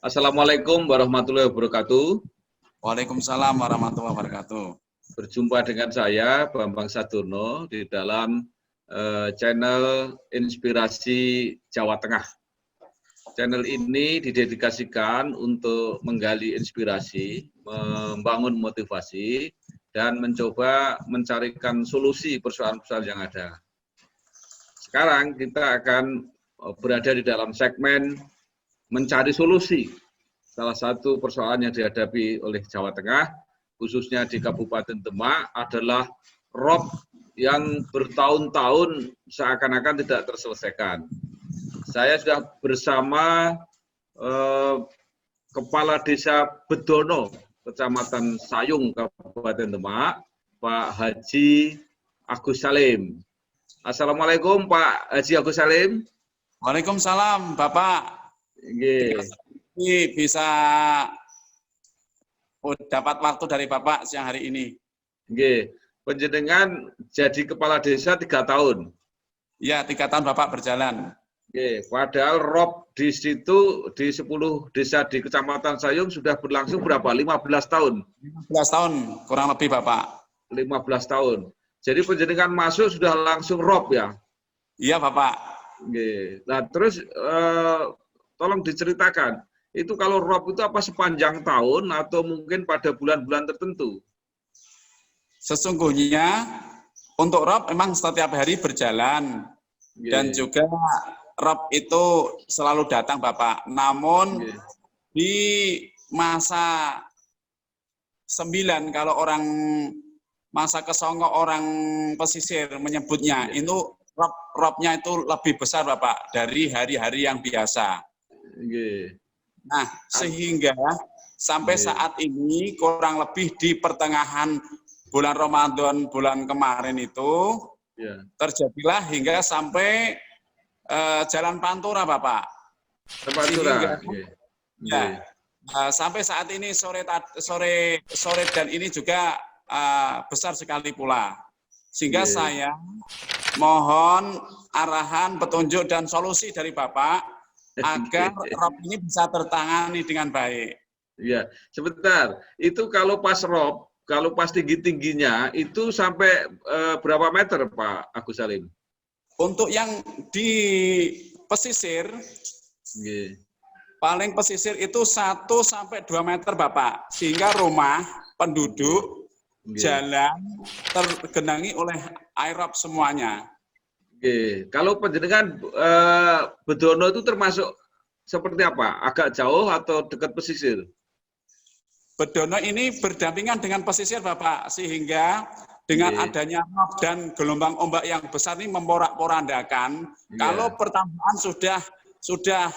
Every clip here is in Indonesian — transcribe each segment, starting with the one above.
Assalamualaikum warahmatullahi wabarakatuh. Waalaikumsalam warahmatullahi wabarakatuh. Berjumpa dengan saya, Bambang Sadurno, di dalam channel Inspirasi Jawa Tengah. Channel ini didedikasikan untuk menggali inspirasi, membangun motivasi, dan mencoba mencarikan solusi persoalan-persoalan yang ada. Sekarang kita akan berada di dalam segmen mencari solusi. Salah satu persoalan yang dihadapi oleh Jawa Tengah, khususnya di Kabupaten Demak, adalah rob yang bertahun-tahun seakan-akan tidak terselesaikan. Saya sudah bersama Kepala Desa Bedono, Kecamatan Sayung, Kabupaten Demak, Pak Haji Agus Salim. Assalamualaikum Pak Haji Agus Salim. Waalaikumsalam Bapak. Bisa dapat waktu dari Bapak siang hari ini. Panjenengan jadi kepala desa 3 tahun. Iya, 3 tahun Bapak berjalan. Padahal rob di situ di 10 desa di Kecamatan Sayung sudah berlangsung berapa? 15 tahun. 15 tahun kurang lebih Bapak. 15 tahun. Jadi panjenengan masuk sudah langsung rob ya? Iya Bapak. Nah terus tolong diceritakan, itu kalau rob itu apa sepanjang tahun atau mungkin pada bulan-bulan tertentu? Sesungguhnya untuk rob memang setiap hari berjalan dan juga rob itu selalu datang Bapak. Namun di masa 9 kalau orang masa kesongo orang pesisir menyebutnya itu robnya itu lebih besar Bapak dari hari-hari yang biasa. Nah, sehingga sampai saat ini kurang lebih di pertengahan bulan Ramadan bulan kemarin itu terjadilah hingga sampai Jalan Pantura Bapak. Pantura. Sampai saat ini sore dan ini juga besar sekali pula. Sehingga saya mohon arahan, petunjuk dan solusi dari Bapak agar rob ini bisa tertangani dengan baik. Iya, sebentar. Itu kalau pas rob, kalau pas tinggi-tingginya itu sampai berapa meter, Pak Agus Salim? Untuk yang di pesisir, paling pesisir itu 1 sampai 2 meter, Bapak. Sehingga rumah, penduduk, jalan tergenangi oleh air rob semuanya. Kalau panjenengan Bedono itu termasuk seperti apa? Agak jauh atau dekat pesisir? Bedono ini berdampingan dengan pesisir Bapak, sehingga dengan adanya rob dan gelombang ombak yang besar ini memporak-porandakan. Kalau pertambangan sudah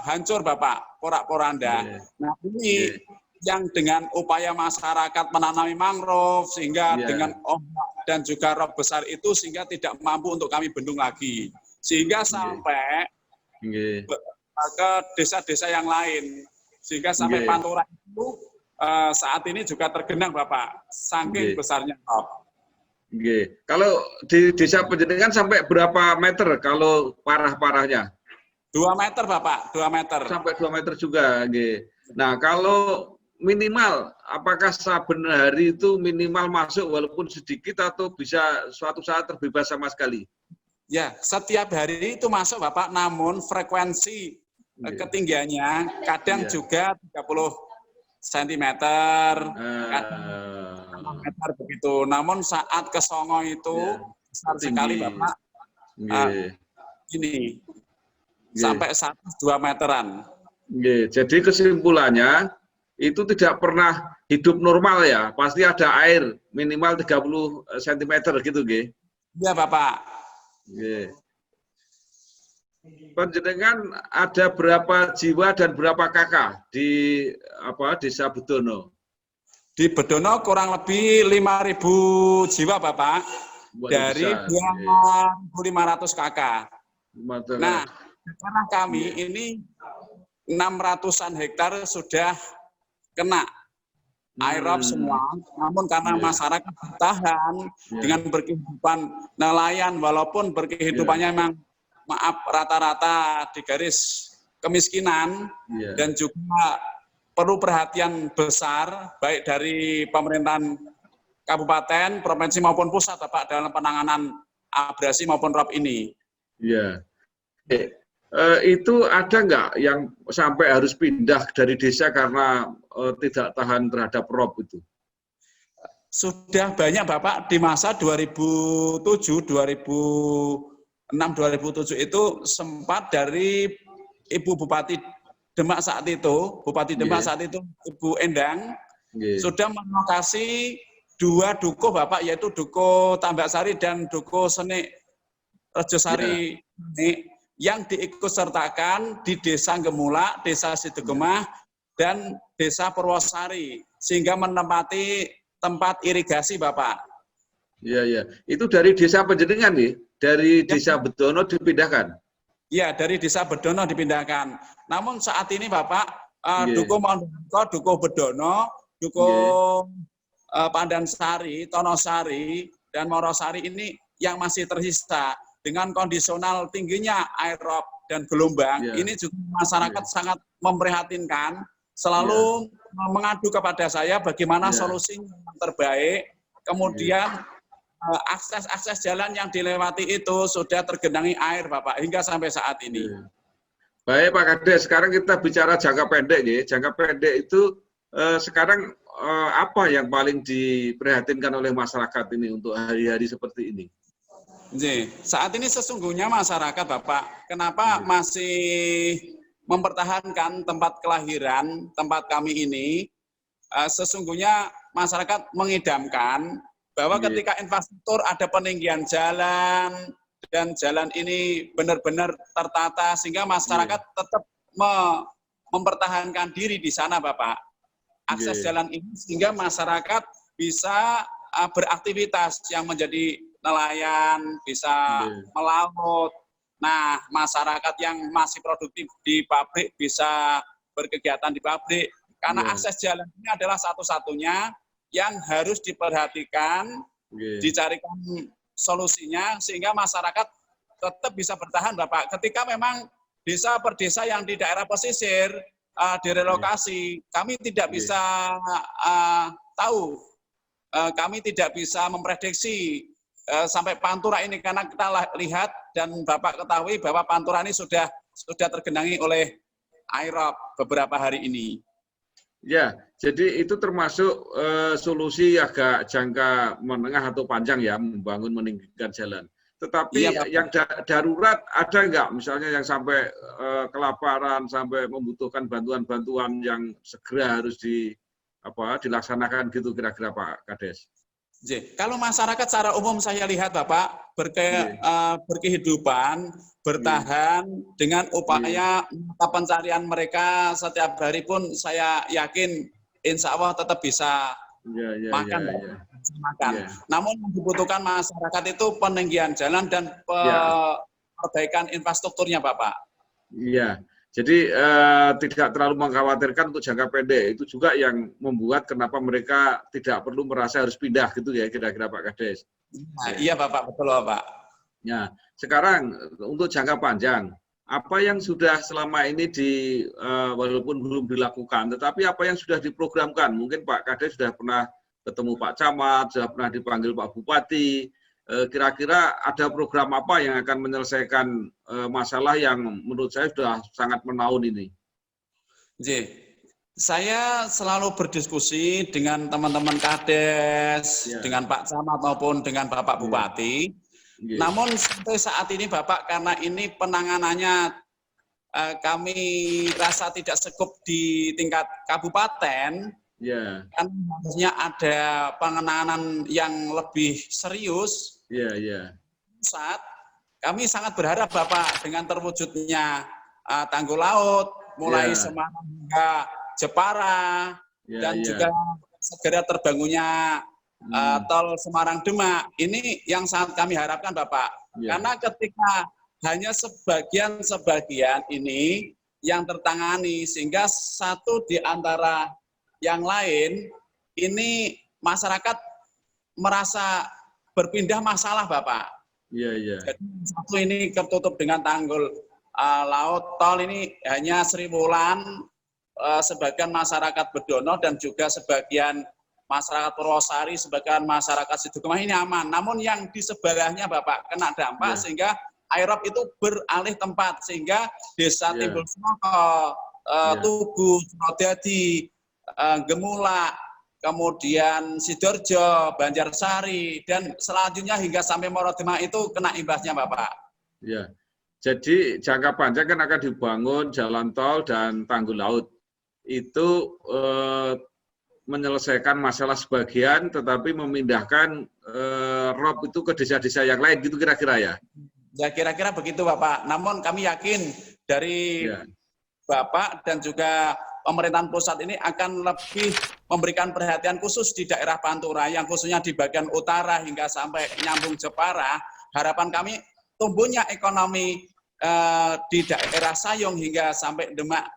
hancur Bapak, porak-poranda. Nah ini yang dengan upaya masyarakat menanami mangrove sehingga dengan ombak dan juga rob besar itu sehingga tidak mampu untuk kami bendung lagi. Sehingga sampai ke desa-desa yang lain. Sehingga sampai Pantura itu saat ini juga tergenang Bapak, saking besarnya rob. Kalau di desa panjenengan sampai berapa meter kalau parah-parahnya? 2 meter Bapak, 2 meter. Sampai 2 meter juga. Nah kalau minimal, apakah saben hari itu minimal masuk walaupun sedikit atau bisa suatu saat terbebas sama sekali? Ya, setiap hari itu masuk Bapak, namun frekuensi ketinggiannya kadang juga 30 cm, kadang meter begitu. Namun saat kesongo itu besar sekali Bapak, ini sampai 1-2 meteran. Jadi kesimpulannya, itu tidak pernah hidup normal ya, pasti ada air minimal 30 cm gitu, Iya Bapak. Panjenengan ada berapa jiwa dan berapa kakak di desa Bedono? Di Bedono kurang lebih 5.000 jiwa Bapak, dari 2.500 kakak. Nah, karena kami ini 600-an hektar sudah kena air rob semua, namun karena masyarakat bertahan dengan berkehidupan nelayan, walaupun berkehidupannya memang maaf rata-rata di garis kemiskinan dan juga perlu perhatian besar baik dari pemerintahan kabupaten, provinsi maupun pusat Bapak dalam penanganan abrasi maupun rob ini. Iya. Itu ada nggak yang sampai harus pindah dari desa karena tidak tahan terhadap rob itu? Sudah banyak Bapak di masa 2007, 2006, 2007 itu sempat dari Ibu Bupati Demak saat itu, Bupati Demak saat itu Ibu Endang sudah melokasi 2 dukuh Bapak, yaitu Dukuh Tambak Sari dan Dukuh Senik Rejosari yang diikutsertakan di Desa Gemula, Desa Sidegemah, dan Desa Purwosari, sehingga menempati tempat irigasi Bapak. Iya, iya. Itu dari desa penjaringan nih, dari Desa Bedono dipindahkan? Iya, dari Desa Bedono dipindahkan. Namun saat ini Bapak, Dukuh Mondoko, Dukuh Bedono, Dukuh Pandansari, Tonosari, dan Morosari ini yang masih tersisa dengan kondisional tingginya air rob dan gelombang. Ini juga masyarakat sangat memprihatinkan, selalu mengadu kepada saya bagaimana solusi yang terbaik. Kemudian akses jalan yang dilewati itu sudah tergenangi air Bapak hingga sampai saat ini. Baik Pak Kades, sekarang kita bicara jangka pendek ya. Jangka pendek itu sekarang apa yang paling diprihatinkan oleh masyarakat ini untuk hari-hari seperti ini? Saat ini sesungguhnya masyarakat Bapak, kenapa masih mempertahankan tempat kelahiran, tempat kami ini, sesungguhnya masyarakat mengidamkan bahwa ketika infrastruktur ada peninggian jalan, dan jalan ini benar-benar tertata, sehingga masyarakat tetap mempertahankan diri di sana Bapak. Akses jalan ini sehingga masyarakat bisa beraktivitas yang menjadi nelayan, bisa melaut. Nah, masyarakat yang masih produktif di pabrik bisa berkegiatan di pabrik. Karena akses jalan ini adalah satu-satunya yang harus diperhatikan, dicarikan solusinya, sehingga masyarakat tetap bisa bertahan Bapak. Ketika memang desa per desa yang di daerah pesisir direlokasi, kami tidak bisa tahu, kami tidak bisa memprediksi sampai Pantura ini, karena kita lihat dan Bapak ketahui bahwa Pantura ini sudah tergenangi oleh air rob beberapa hari ini. Ya, jadi itu termasuk solusi agak jangka menengah atau panjang ya, membangun meninggikan jalan. Tetapi yang darurat ada nggak, misalnya yang sampai kelaparan, sampai membutuhkan bantuan-bantuan yang segera harus dilaksanakan gitu kira-kira Pak Kades? Kalau masyarakat secara umum saya lihat Bapak berkehidupan, bertahan dengan upaya pencarian mereka setiap hari pun saya yakin insya Allah tetap bisa makan. Namun yang dibutuhkan masyarakat itu peninggian jalan dan perbaikan infrastrukturnya Bapak. Iya. Jadi tidak terlalu mengkhawatirkan untuk jangka pendek. Itu juga yang membuat kenapa mereka tidak perlu merasa harus pindah gitu ya kira-kira Pak Kades. Nah, iya Bapak, betul Bapak. Ya, sekarang untuk jangka panjang, apa yang sudah selama ini walaupun belum dilakukan, tetapi apa yang sudah diprogramkan? Mungkin Pak Kades sudah pernah ketemu Pak Camat, sudah pernah dipanggil Pak Bupati. Kira-kira ada program apa yang akan menyelesaikan masalah yang menurut saya sudah sangat menaun ini? Saya selalu berdiskusi dengan teman-teman Kades, dengan Pak Camat maupun dengan Bapak Bupati. Namun sampai saat ini Bapak, karena ini penanganannya kami rasa tidak cukup di tingkat kabupaten, kan harusnya ada penanganan yang lebih serius. Saat kami sangat berharap Bapak dengan terwujudnya tanggul laut mulai Semarang hingga Jepara dan juga segera terbangunnya tol Semarang Demak, ini yang sangat kami harapkan Bapak. Karena ketika hanya sebagian ini yang tertangani, sehingga satu di antara yang lain ini masyarakat merasa berpindah masalah Bapak. Jadi satu ini tertutup dengan tanggul laut tol ini hanya Sri Wulan, sebagian masyarakat Bedono dan juga sebagian masyarakat Purwosari, sebagian masyarakat Sidukemah ini aman. Namun yang di sebelahnya Bapak kena dampak sehingga aerob itu beralih tempat sehingga desa Timbul Semoko, Tugu, Surodadi, Gemula, kemudian Sidoarjo, Banjarsari, dan selanjutnya hingga sampai Morodema itu kena imbasnya Bapak. Ya, jadi jangka panjang kan akan dibangun jalan tol dan tanggul laut. Itu menyelesaikan masalah sebagian, tetapi memindahkan rob itu ke desa-desa yang lain, gitu kira-kira ya? Ya kira-kira begitu Bapak. Namun kami yakin dari Bapak dan juga pemerintahan pusat ini akan lebih memberikan perhatian khusus di daerah Pantura, yang khususnya di bagian utara hingga sampai nyambung Jepara. Harapan kami tumbuhnya ekonomi di daerah Sayung hingga sampai Demak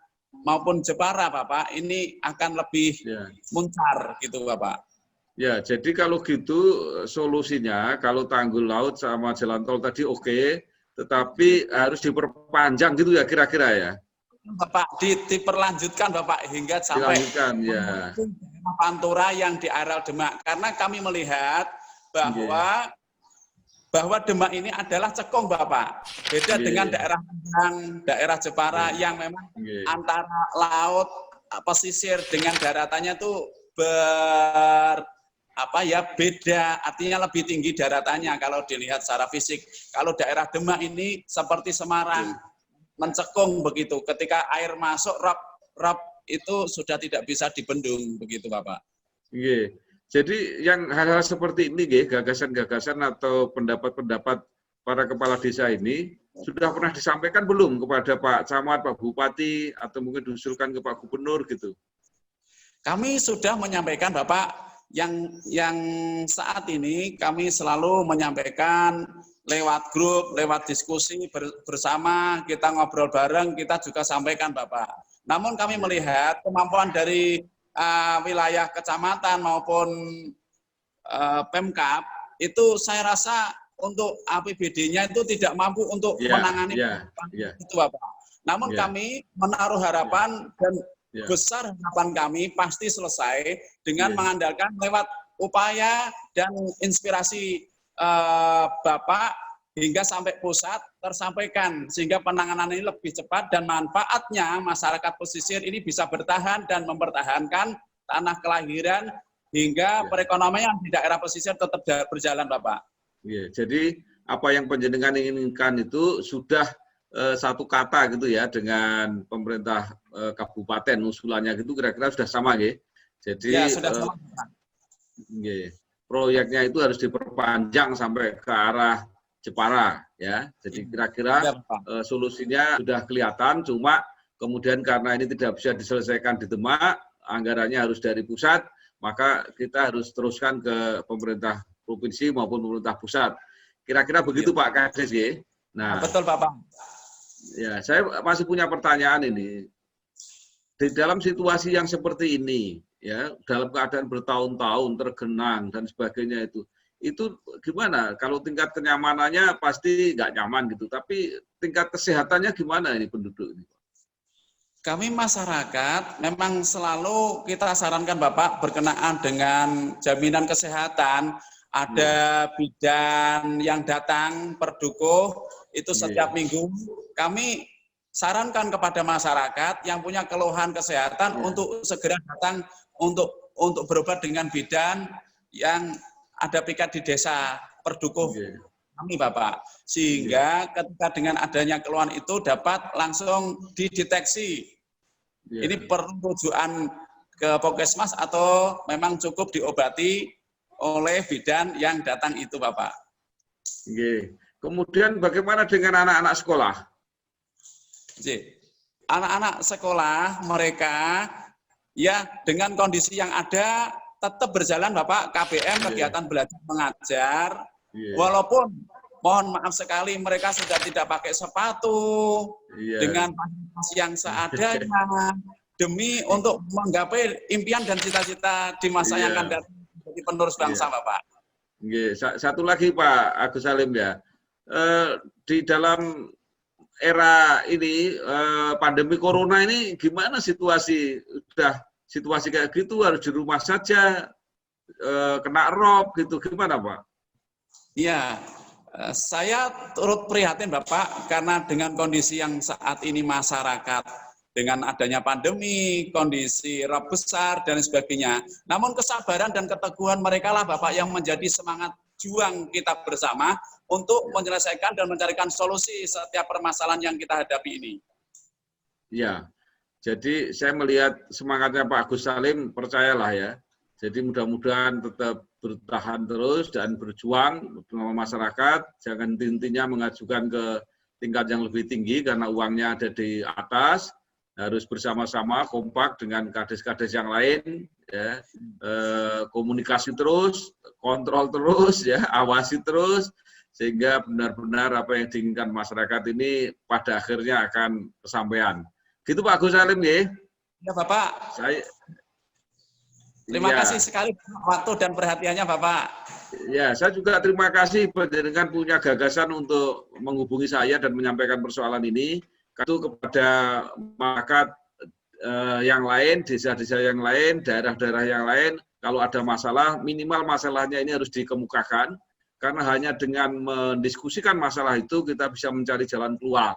maupun Jepara, Bapak, ini akan lebih muncar gitu, Bapak. Ya, jadi kalau gitu solusinya, kalau tanggul laut sama jalan tol tadi oke, tetapi harus diperpanjang gitu ya kira-kira ya? Bapak, diperlanjutkan Bapak hingga sampai Pantura yang di areal Demak. Karena kami melihat bahwa Demak ini adalah cekung Bapak. Beda dengan daerah Padang, daerah Jepara yang memang antara laut, pesisir dengan daratannya itu beda, artinya lebih tinggi daratannya kalau dilihat secara fisik. Kalau daerah Demak ini seperti Semarang, mencekung begitu. Ketika air masuk, rob itu sudah tidak bisa dibendung begitu, Bapak. Iya. Jadi yang hal-hal seperti ini, gagasan-gagasan atau pendapat-pendapat para kepala desa ini sudah pernah disampaikan belum kepada Pak Camat, Pak Bupati, atau mungkin diusulkan ke Pak Gubernur gitu? Kami sudah menyampaikan, Bapak, yang saat ini kami selalu menyampaikan lewat grup, lewat diskusi bersama, kita ngobrol bareng, kita juga sampaikan Bapak. Namun kami melihat kemampuan dari wilayah kecamatan maupun Pemkab, itu saya rasa untuk APBD-nya itu tidak mampu untuk menangani itu Bapak. Namun kami menaruh harapan dan besar harapan kami pasti selesai dengan mengandalkan lewat upaya dan inspirasi Bapak hingga sampai pusat tersampaikan sehingga penanganan ini lebih cepat dan manfaatnya masyarakat pesisir ini bisa bertahan dan mempertahankan tanah kelahiran hingga perekonomian di daerah pesisir tetap berjalan Bapak. Jadi apa yang panjenengan inginkan itu sudah satu kata gitu ya dengan pemerintah kabupaten usulannya gitu kira-kira sudah sama ya. Jadi sudah sama. Proyeknya itu harus diperpanjang sampai ke arah Jepara ya. Jadi kira-kira solusinya sudah kelihatan, cuma kemudian karena ini tidak bisa diselesaikan di Demak, anggarannya harus dari pusat, maka kita harus teruskan ke pemerintah provinsi maupun pemerintah pusat. Kira-kira begitu Pak Kades ya. Nah, betul Bapak. Ya, saya masih punya pertanyaan ini. Di dalam situasi yang seperti ini, ya, dalam keadaan bertahun-tahun tergenang dan sebagainya itu gimana? Kalau tingkat kenyamanannya pasti nggak nyaman gitu, tapi tingkat kesehatannya gimana ini penduduk ini? Kami masyarakat memang selalu kita sarankan Bapak berkenaan dengan jaminan kesehatan, ada bidan yang datang per dukuh itu setiap minggu. Kami sarankan kepada masyarakat yang punya keluhan kesehatan untuk segera datang untuk berobat dengan bidan yang ada piket di desa per dukuh kami Bapak. Sehingga ketika dengan adanya keluhan itu dapat langsung dideteksi. Ini perlu rujukan ke Puskesmas atau memang cukup diobati oleh bidan yang datang itu Bapak. Kemudian bagaimana dengan anak-anak sekolah? Anak-anak sekolah mereka ya dengan kondisi yang ada tetap berjalan Bapak, KBM kegiatan belajar mengajar, walaupun mohon maaf sekali mereka sudah tidak pakai sepatu dengan fasilitas yang seadanya demi untuk menggapai impian dan cita-cita di masa yang akan datang menjadi penerus bangsa Bapak. Satu lagi Pak Agus Salim ya. Di dalam era ini pandemi corona ini gimana situasi? Udah situasi kayak gitu harus di rumah saja, kena rob gitu, gimana Pak? Iya, saya turut prihatin Bapak karena dengan kondisi yang saat ini masyarakat dengan adanya pandemi, kondisi rob besar dan sebagainya. Namun kesabaran dan keteguhan mereka lah Bapak yang menjadi semangat juang kita bersama untuk menyelesaikan dan mencarikan solusi setiap permasalahan yang kita hadapi ini. Ya, jadi saya melihat semangatnya Pak Agus Salim, percayalah ya. Jadi mudah-mudahan tetap bertahan terus dan berjuang bersama masyarakat, jangan intinya mengajukan ke tingkat yang lebih tinggi karena uangnya ada di atas, harus bersama-sama kompak dengan kades-kades yang lain, ya, komunikasi terus, kontrol terus, ya, awasi terus, sehingga benar-benar apa yang diinginkan masyarakat ini pada akhirnya akan kesampaian. Gitu Pak Agus Salim ya. Ya Bapak. Terima ya. kasih sekali waktu dan perhatiannya Bapak. Ya, saya juga terima kasih dengan punya gagasan untuk menghubungi saya dan menyampaikan persoalan ini. Itu kepada masyarakat yang lain, desa-desa yang lain, daerah-daerah yang lain, kalau ada masalah, minimal masalahnya ini harus dikemukakan, karena hanya dengan mendiskusikan masalah itu kita bisa mencari jalan keluar.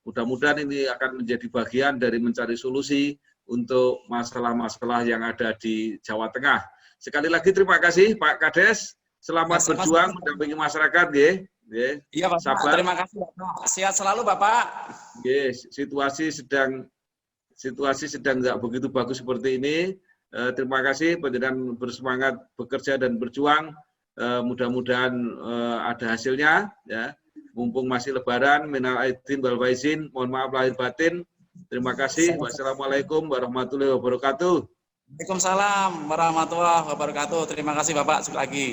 Mudah-mudahan ini akan menjadi bagian dari mencari solusi untuk masalah-masalah yang ada di Jawa Tengah. Sekali lagi terima kasih Pak Kades, selamat berjuang mendampingi masyarakat, ya. Iya Bapak, sabar. Terima kasih Bapak. Sehat selalu Bapak. Situasi sedang nggak begitu bagus seperti ini. Terima kasih panjenengan bersemangat bekerja dan berjuang. Mudah-mudahan ada hasilnya, ya. Mumpung masih Lebaran, minal aidin wal faizin, mohon maaf lahir batin. Terima kasih. Wassalamualaikum warahmatullahi wabarakatuh. Waalaikumsalam warahmatullahi wabarakatuh. Terima kasih Bapak sekali lagi.